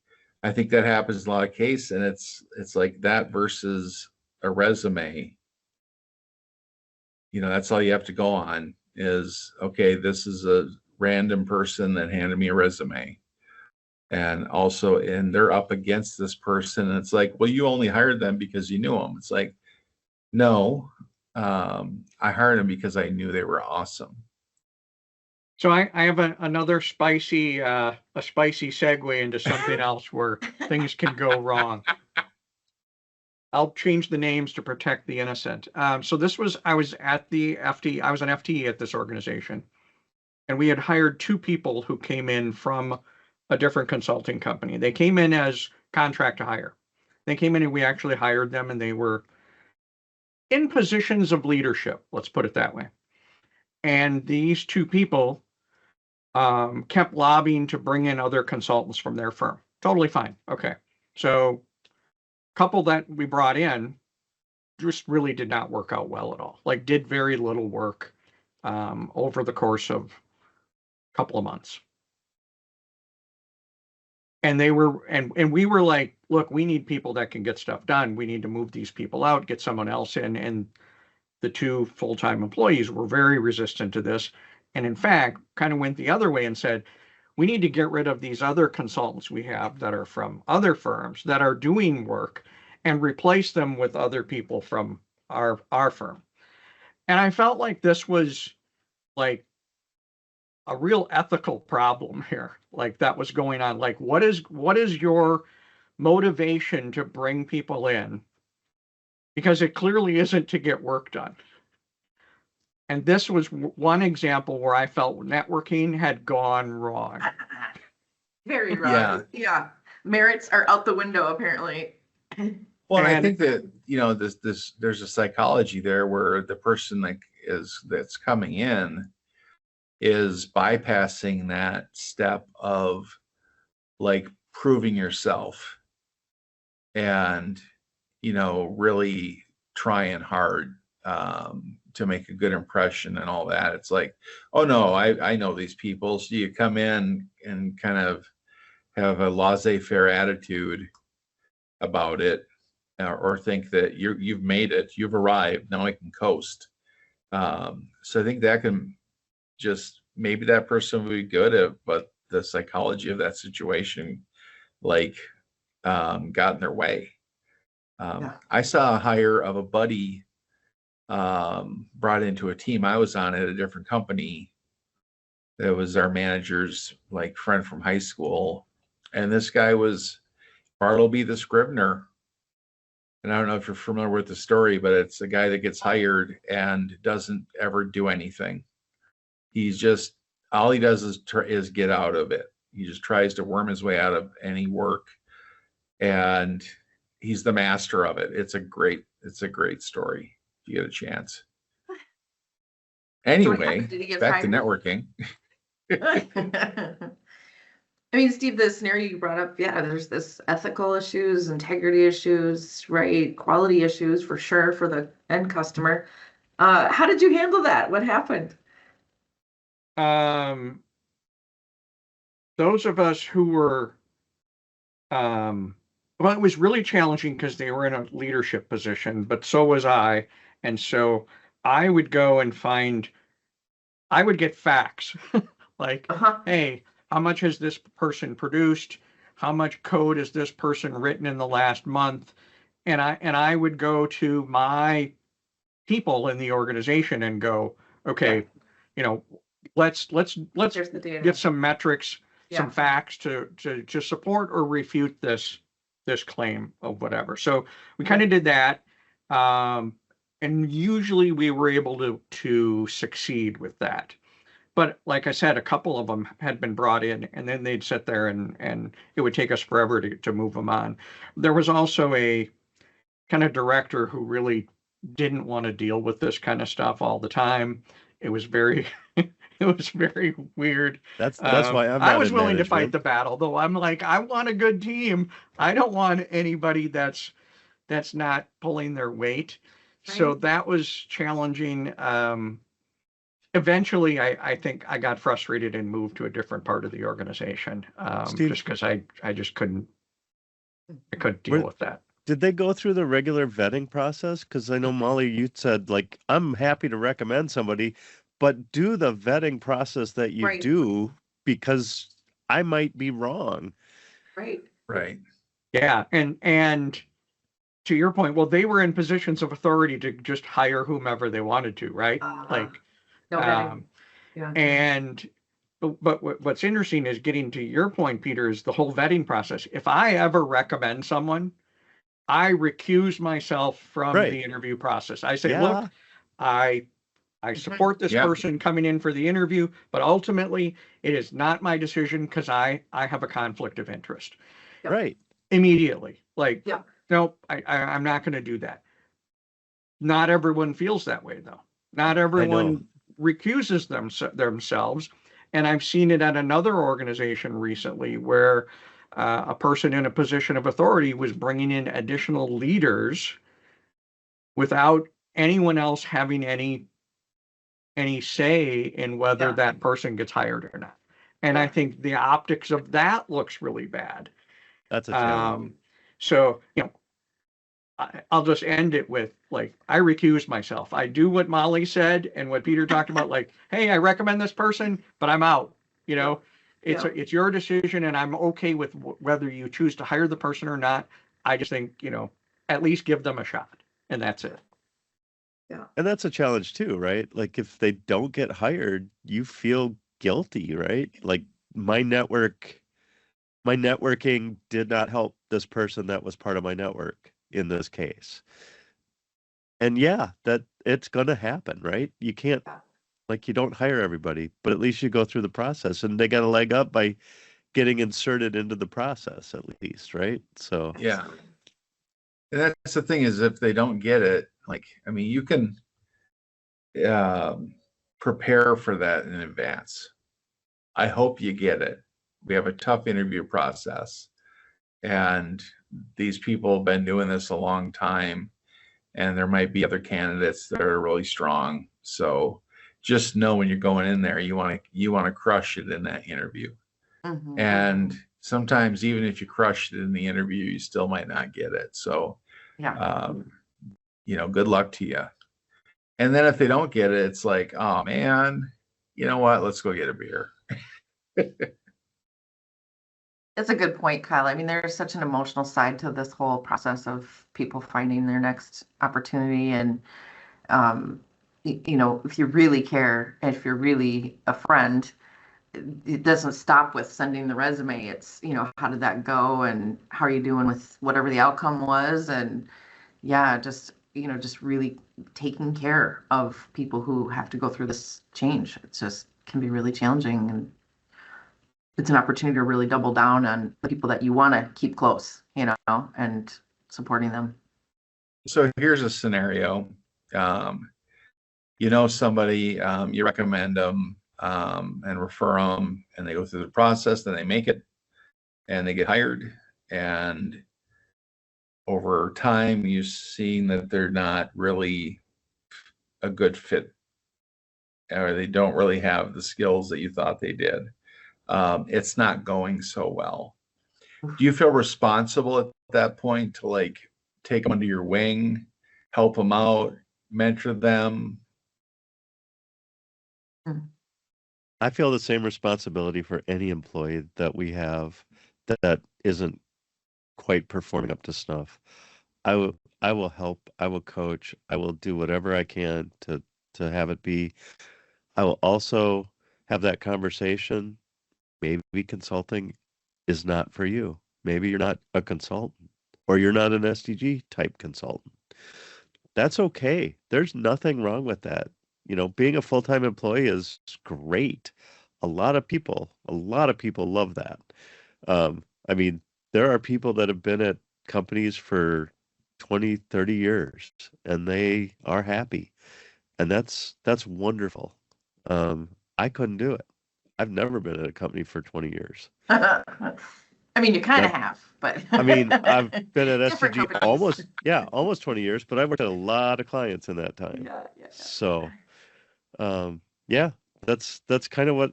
S2: I think that happens in a lot of cases, and it's like that versus a resume. That's all you have to go on is, okay, this is a random person that handed me a resume. And they're up against this person. And it's like, well, you only hired them because you knew them. It's like, no, I hired them because I knew they were awesome.
S3: So I have another spicy segue into something else where things can go wrong. I'll change the names to protect the innocent. So I was at the FT. I was an FTE at this organization, and we had hired two people who came in from a different consulting company. They came in as contract to hire. They came in and we actually hired them, and they were in positions of leadership. Let's put it that way. And these two people kept lobbying to bring in other consultants from their firm. Totally fine. Okay. So couple that we brought in just really did not work out well at all. Like, did very little work over the course of a couple of months. And they were, and we were like, look, we need people that can get stuff done. We need to move these people out, get someone else in. And the two full-time employees were very resistant to this. And in fact, kind of went the other way and said, we need to get rid of these other consultants we have that are from other firms that are doing work and replace them with other people from our firm. And I felt like this was like a real ethical problem here. Like, that was going on. Like, what is your motivation to bring people in? Because it clearly isn't to get work done. And this was one example where I felt networking had gone wrong.
S4: Very wrong. Yeah. Merits are out the window, apparently.
S2: Well, I think that, there's a psychology there where the person that's coming in is bypassing that step of like proving yourself and, really trying hard to make a good impression and all that. It's like, oh no, I know these people. So you come in and kind of have a laissez-faire attitude about it, or think that you've made it, you've arrived, now I can coast. So I think that can just, maybe that person would be good at, but the psychology of that situation, like, got in their way. I saw a hire of a buddy brought into a team I was on at a different company. That was our manager's like friend from high school. And this guy was Bartleby the Scrivener. And I don't know if you're familiar with the story, but it's a guy that gets hired and doesn't ever do anything. He's just, all he does is get out of it. He just tries to worm his way out of any work. And he's the master of it. It's a great story if you get a chance. Anyway, back to networking.
S4: I mean, Steve, the scenario you brought up, there's this ethical issues, integrity issues, right? Quality issues for sure for the end customer. How did you handle that? What happened?
S3: Those of us who were, well, it was really challenging because they were in a leadership position, but so was I. And so I would go and I would get facts, Like,
S4: Uh-huh.
S3: hey, how much has this person produced? How much code has this person written in the last month? And I would go to my people in the organization and go, okay, you know, let's
S4: Here's the data.
S3: get some metrics, some
S4: Yeah.
S3: facts to support or refute this claim of whatever. So we kind of did that. And usually we were able to succeed with that. But like I said, a couple of them had been brought in, and then they'd sit there and it would take us forever to move them on. There was also a kind of director who really didn't want to deal with this kind of stuff all the time. It was very it was very weird.
S5: That's why I'm
S3: I
S5: not
S3: was
S5: in
S3: willing to fight
S5: management.
S3: the battle, though. I'm like, I want a good team. I don't want anybody that's not pulling their weight. So
S4: Right.
S3: that was challenging. Eventually, I think I got frustrated and moved to a different part of the organization,
S5: Steve,
S3: just because I just couldn't deal with that.
S5: did they go through the regular vetting process? Because I know, Molly, you said, like, I'm happy to recommend somebody, but do the vetting process that you
S4: Right.
S5: do, because I might be wrong.
S4: Right.
S2: Right.
S3: Yeah, and to your point, well, they were in positions of authority to just hire whomever they wanted to, right? Like,
S4: No vetting. Yeah.
S3: and but what's interesting is getting to your point, Peter, is the whole vetting process. If I ever recommend someone, I recuse myself from
S5: Right.
S3: the interview process. I say,
S5: Yeah.
S3: look, I support this
S2: Yeah.
S3: person coming in for the interview, but ultimately it is not my decision because I have a conflict of interest.
S4: Yep.
S5: Right.
S3: Immediately. Like,
S4: Yeah.
S3: nope, I'm not going to do that. Not everyone feels that way, though. Not everyone recuses themselves. And I've seen it at another organization recently where a person in a position of authority was bringing in additional leaders without anyone else having any say in whether
S4: Yeah.
S3: that person gets hired or not. And
S4: Yeah.
S3: I think the optics of that looks really bad.
S5: That's a challenge.
S3: So, I'll just end it with, like, I recuse myself. I do what Molly said and what Peter talked about, like, hey, I recommend this person, but I'm out. It's your decision, and I'm okay with whether you choose to hire the person or not. I just think, at least give them a shot, and that's it.
S5: And that's a challenge too, right? Like, if they don't get hired, you feel guilty, right? Like, my networking did not help this person that was part of my network in this case. And yeah, that it's going to happen, right? You can't, like, you don't hire everybody, but at least you go through the process, and they got a leg up by getting inserted into the process at least, right? So
S2: Yeah. And that's the thing, is if they don't get it, like, I mean, you can prepare for that in advance. I hope you get it. We have a tough interview process, and these people have been doing this a long time, and there might be other candidates that are really strong. So just know when you're going in there, you want to crush it in that interview.
S4: Mhm.
S2: And sometimes even if you crush it in the interview, you still might not get it. So
S4: Yeah.
S2: good luck to you. And then if they don't get it, it's like, oh man, you know what? Let's go get a beer.
S4: It's a good point, Kyle. I mean, there's such an emotional side to this whole process of people finding their next opportunity. And, if you really care, and if you're really a friend, it doesn't stop with sending the resume. It's, how did that go? And how are you doing with whatever the outcome was? And yeah, just really taking care of people who have to go through this change. It just can be really challenging, and it's an opportunity to really double down on the people that you want to keep close, and supporting them.
S2: So here's a scenario. Somebody, you recommend them and refer them, and they go through the process, then they make it and they get hired. And over time, you've seen that they're not really a good fit, or they don't really have the skills that you thought they did. It's not going so well. Do you feel responsible at that point to, like, take them under your wing, help them out, mentor them?
S5: I feel the same responsibility for any employee that we have that isn't quite performing up to snuff. I will help, I will coach, I will do whatever I can to have it be. I will also have that conversation. Maybe consulting is not for you. Maybe you're not a consultant or you're not an SDG type consultant. That's okay. There's nothing wrong with that. Being a full-time employee is great. A lot of people love that. I mean, there are people that have been at companies for 20, 30 years and they are happy. And that's wonderful. I couldn't do it. I've never been at a company for 20 years.
S4: I mean, you kind of have, but
S5: I mean, I've been at
S4: different
S5: SDG
S4: companies.
S5: almost 20 years, but I worked at a lot of clients in that time.
S4: Yeah.
S5: So, yeah, that's kind of what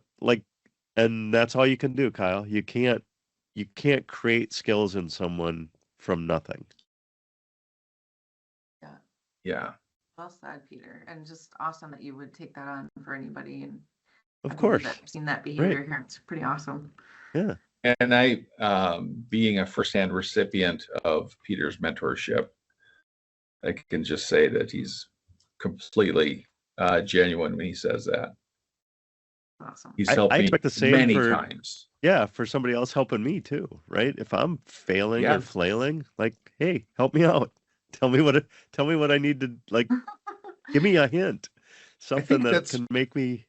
S5: and that's all you can do, Kyle. You can't create skills in someone from nothing.
S2: Yeah.
S4: Well said, Peter, and just awesome that you would take that on for anybody. And
S5: Of
S4: I've
S5: course.
S4: seen that behavior
S5: Right.
S4: here. It's pretty awesome.
S5: Yeah.
S2: And I, being a firsthand recipient of Peter's mentorship, I can just say that he's completely genuine when he says that.
S4: Awesome.
S2: He's
S5: I
S2: helped me
S5: expect the same
S2: many
S5: for
S2: times.
S5: Yeah, for somebody else helping me too, right? If I'm failing
S2: Yeah.
S5: or flailing, like, hey, help me out. Tell me what I need to give me a hint. Something that
S2: that's-
S5: can make me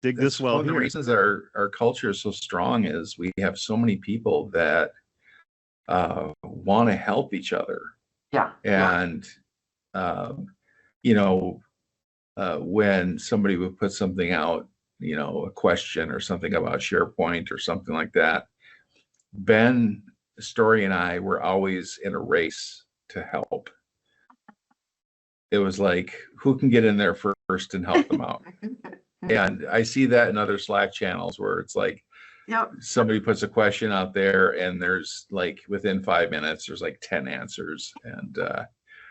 S5: dig
S2: That's
S5: this well
S2: one of the
S5: here.
S2: reasons our culture is so strong is we have so many people that want to help each other.
S4: Yeah.
S2: And when somebody would put something out, a question or something about SharePoint or something like that, Ben Story and I were always in a race to help. It was like, who can get in there first and help them out? And I see that in other Slack channels where it's like,
S4: Yep.
S2: somebody puts a question out there and there's like within 5 minutes, there's like 10 answers. And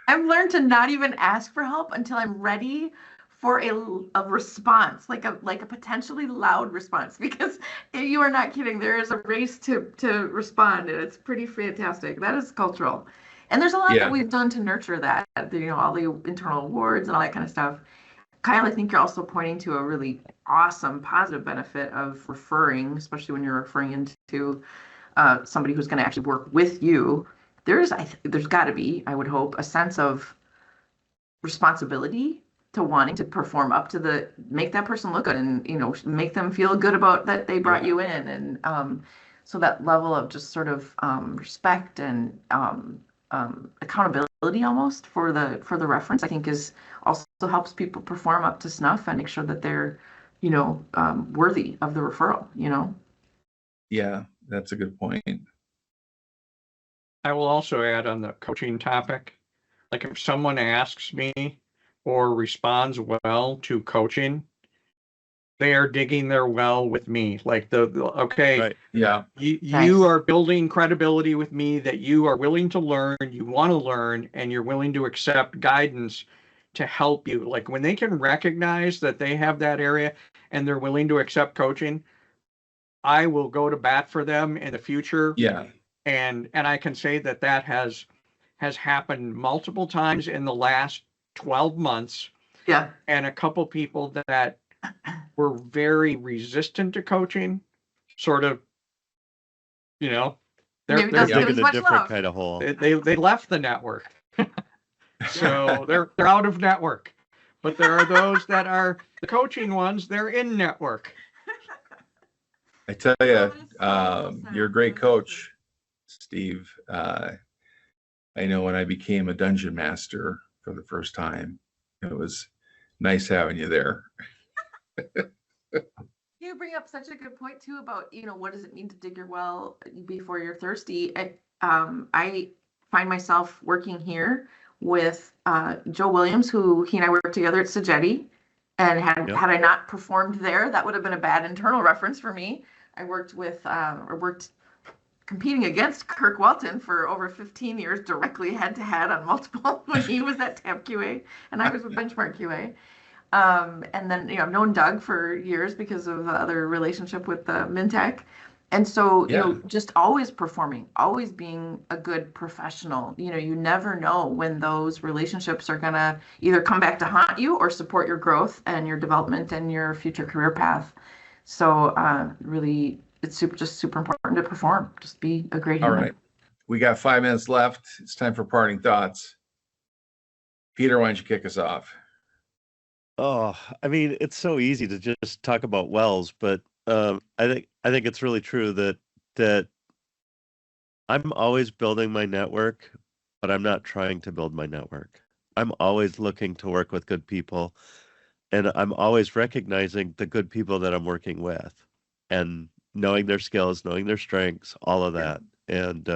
S4: I've learned to not even ask for help until I'm ready for a response, like a potentially loud response, because you are not kidding. There is a race to respond, and it's pretty fantastic. That is cultural, and there's a lot
S2: Yeah.
S4: that we've done to nurture that. All the internal awards and all that kind of stuff. Kyle, I think you're also pointing to a really awesome positive benefit of referring, especially when you're referring into somebody who's going to actually work with you. There's got to be, I would hope, a sense of responsibility to wanting to perform up to make that person look good and make them feel good about that they brought you in, and so that level of just sort of respect and accountability almost for the reference, I think, is also helps people perform up to snuff and make sure that they're worthy of the referral.
S2: yeah, that's a good point.
S3: I will also add on the coaching topic, like if someone asks me or responds well to coaching, they are digging their well with me. Like okay,
S5: Right.
S2: Yeah.
S3: you
S4: Nice.
S3: are building credibility with me, that you are willing to learn, you want to learn, and you're willing to accept guidance to help you. Like when they can recognize that they have that area and they're willing to accept coaching, I will go to bat for them in the future.
S2: Yeah.
S3: And I can say that has happened multiple times in the last 12 months.
S4: Yeah.
S3: And a couple people that were very resistant to coaching, sort of,
S4: Maybe
S3: they're
S4: that's
S5: They're
S4: give
S5: digging
S4: as
S5: a
S4: much
S5: different
S4: love.
S5: kind of hole.
S3: they left the network. So they're out of network. But there are those that are the coaching ones, they're in network.
S2: I tell you,
S4: that is so well said.
S2: you're a great
S4: That's so
S2: coach, Steve. I know when I became a dungeon master for the first time, it was nice having you there.
S4: You bring up such a good point too about what does it mean to dig your well before you're thirsty. I find myself working here with Joe Williams, who he and I worked together at Sagetti, and had I not performed there, that would have been a bad internal reference for me. I worked competing against Kirk Walton for over 15 years, directly head to head on multiple when he was at Tab QA and I was with Benchmark QA. And then, I've known Doug for years because of the other relationship with the Mintech. And so,
S2: Yeah.
S4: just always performing, always being a good professional. You never know when those relationships are going to either come back to haunt you or support your growth and your development and your future career path. So, really, it's just super important to perform. Just be a great
S2: All
S4: human.
S2: right. We got 5 minutes left. It's time for parting thoughts. Peter, why don't you kick us off?
S5: Oh, I mean, it's so easy to just talk about wells, but I think it's really true that I'm always building my network, but I'm not trying to build my network. I'm always looking to work with good people, and I'm always recognizing the good people that I'm working with, and knowing their skills, knowing their strengths, all of that, and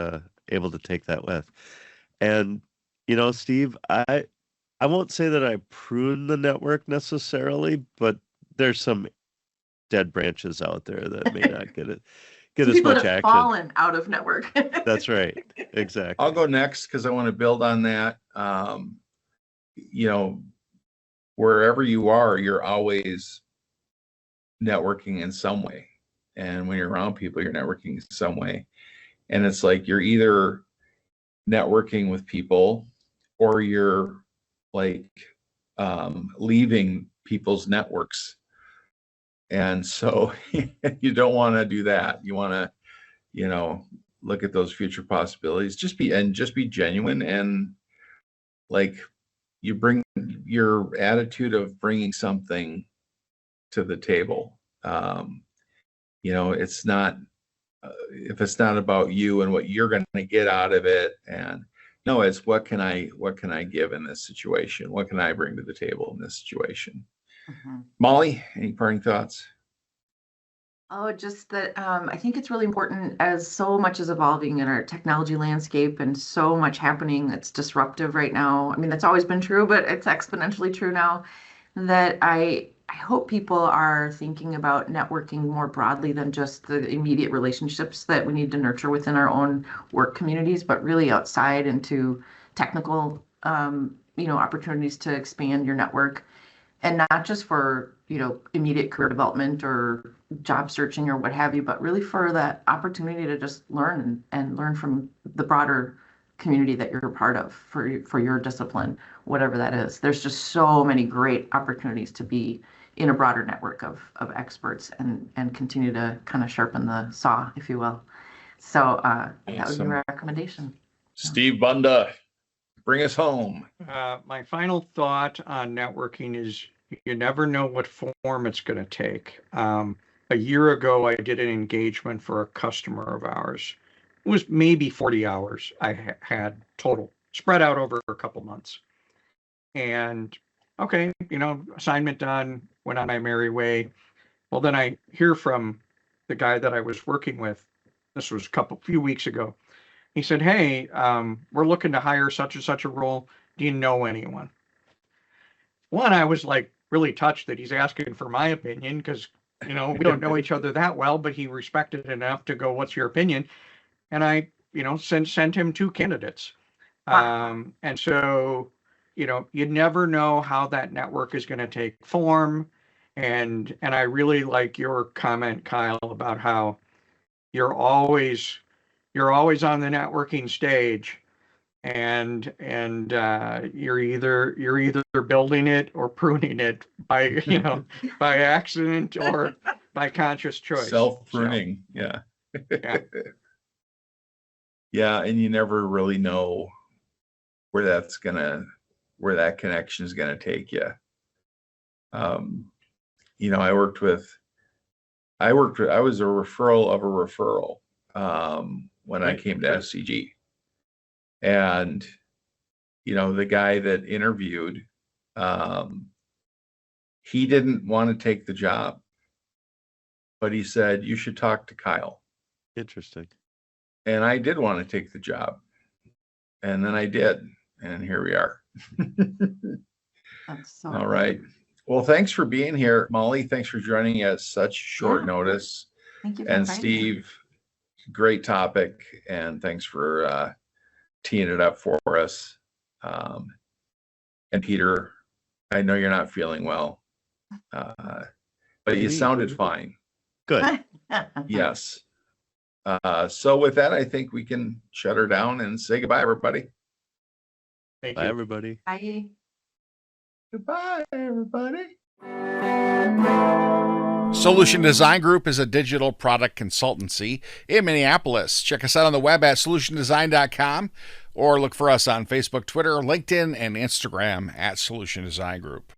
S5: able to take that with. And Steve, I won't say that I prune the network necessarily, but there's some dead branches out there that may not get
S4: Some
S5: as
S4: people
S5: much
S4: have
S5: action.
S4: fallen out of network.
S5: That's right. Exactly.
S2: I'll go next because I want to build on that. Wherever you are, you're always networking in some way. And when you're around people, you're networking in some way. And it's like you're either networking with people or you're like leaving people's networks. And so you don't want to do that. You want to, look at those future possibilities. Just be genuine, and like you bring your attitude of bringing something to the table. It's not if it's not about you and what you're going to get out of it, and no, it's what can I give in this situation? What can I bring to the table in this situation?
S4: Mhm.
S2: Molly, any parting thoughts?
S4: Oh, just that I think it's really important as so much is evolving in our technology landscape and so much happening that's disruptive right now. I mean, that's always been true, but it's exponentially true now, that I hope people are thinking about networking more broadly than just the immediate relationships that we need to nurture within our own work communities, but really outside into technical, opportunities to expand your network, and not just for immediate career development or job searching or what have you, but really for that opportunity to just learn and learn from the broader community that you're a part of for your discipline, whatever that is. There's just so many great opportunities to be in a broader network of experts and continue to kind of sharpen the saw, if you will. So that would be
S2: Awesome.
S4: my recommendation.
S2: Steve Bunda, bring us home.
S3: My final thought on networking is you never know what form it's going to take. A year ago, I did an engagement for a customer of ours. It was maybe 40 hours I had total, spread out over a couple months. And okay, assignment done, went on my merry way. Well, then I hear from the guy that I was working with. This was few weeks ago. He said, "Hey, we're looking to hire such and such a role. Do you know anyone?" One, I was like really touched that he's asking for my opinion because, we don't know each other that well, but he respected enough to go, "What's your opinion?" And I, sent him 2 candidates.
S4: Wow.
S3: And so, you never know how that network is going to take form. And I really like your comment, Kyle, about how you're always on the networking stage, and you're either building it or pruning it by by accident or by conscious choice.
S2: Self-pruning. Yeah.
S3: Yeah.
S2: Yeah, and you never really know where that connection is gonna take you. I was a referral of a referral when I came to SCG. And the guy that interviewed, he didn't want to take the job, but he said, "You should talk to Kyle."
S5: Interesting.
S2: And I did want to take the job. And then I did. And here we are.
S4: That's so
S2: All right. Well, thanks for being here, Molly. Thanks for joining at such short notice.
S4: Thank you for
S2: And
S4: inviting me.
S2: Steve, great topic. And thanks for teeing it up for us. And Peter, I know you're not feeling well. But you sounded fine.
S5: Good.
S2: Yes. So with that, I think we can shut her down and say goodbye, everybody.
S3: Thank
S5: Bye,
S3: you.
S5: everybody.
S4: Bye.
S2: Goodbye, everybody.
S1: Solution Design Group is a digital product consultancy in Minneapolis. Check us out on the web at solutiondesign.com or look for us on Facebook, Twitter, LinkedIn, and Instagram at Solution Design Group.